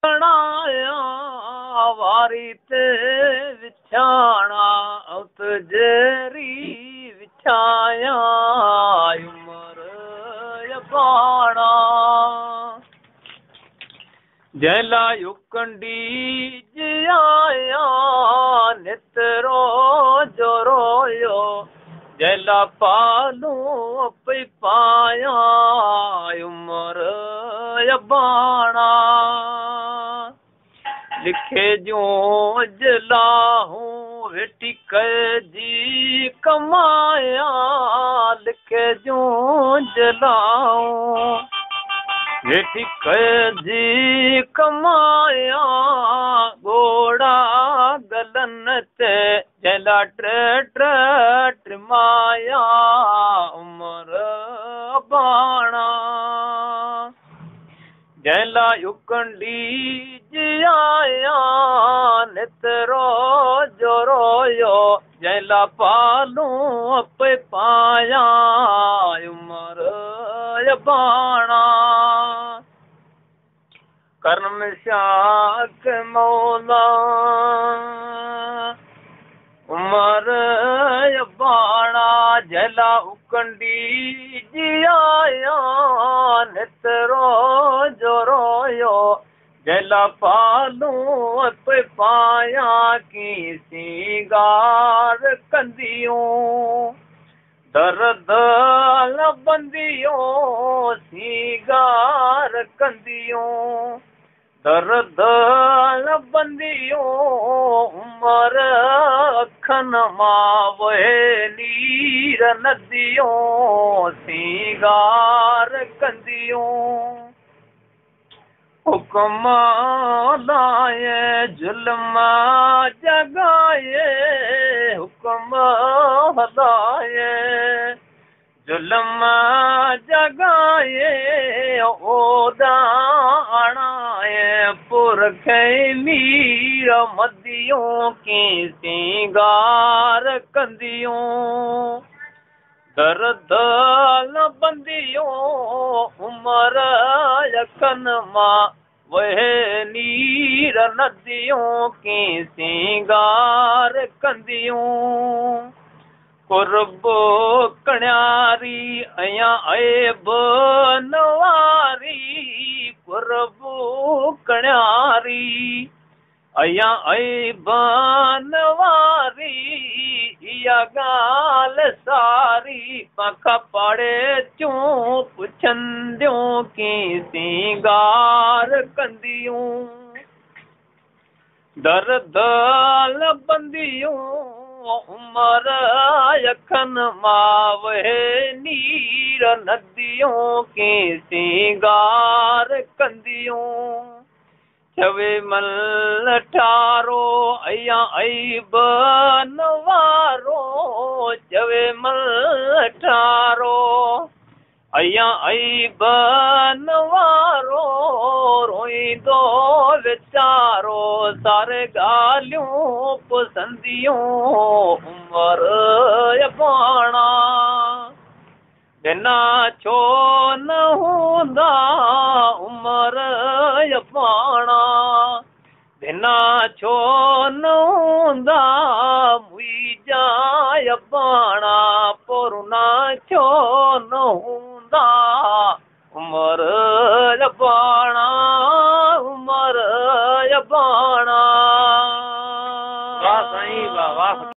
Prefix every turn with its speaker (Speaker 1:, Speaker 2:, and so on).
Speaker 1: बनाया वारी ते विछाणा उत जेरी विछाया उमर यबाणा जैला युकंडी जिया नितरो जोरोयो जैला पालू पई पाया उमर यबाणा लिखे जो जलाहूं वेटी जी कमाया लिखे जो जलाऊं वेटी जी कमाया घोड़ा गलन ते जला ट्रमाया उमर बाणा जैला युकंडी जिया नितरो जोरोयो जैला पालू पे पाया उमर बाणा कर्म शाक मौला उमर बाणा जैला उकंडी जिया नितरो जोरोयो जैला पालू पे पाया की सिंगार कंदियों दर्द बंदियों सिंगार कंदियों दर्द बंदियों उमर अखन मावे नीर नदियों सिंगार कंदियों हुक्म लाए जुल्म जगाए हुक्म हलाए जुल्म जगाए ओदाणाए पुरखे मीर मदियों की सिंगार कंदियों दर्द बंदियों उमर यखन मां वह नीर नदियों की सिंगार कंदियों कुर्बो कण्यारी अया ऐब नवारी कुर्बो कण्यारी अया ऐब नवारी इया गाल सारी पख पड़े चूं पुछंदियों की सिंगार कंदियों दर्द बंदियों उमर यखन मावे नीर नदियों की सिंगार कंदियों चवे मल ठारो अया ऐब नवारो चवे मल ठारो अया ऐब नवारो रोईंदो वीचारो सारे गालियों पसंदियों उमर यबाणा बिना छो न हूंदा उमर यबाणा बिना छो न हूंदा मुईजा यबाणा पुरना छो न हूंदा उमर यबाणा उमर यबाणा वाह साईं वाह।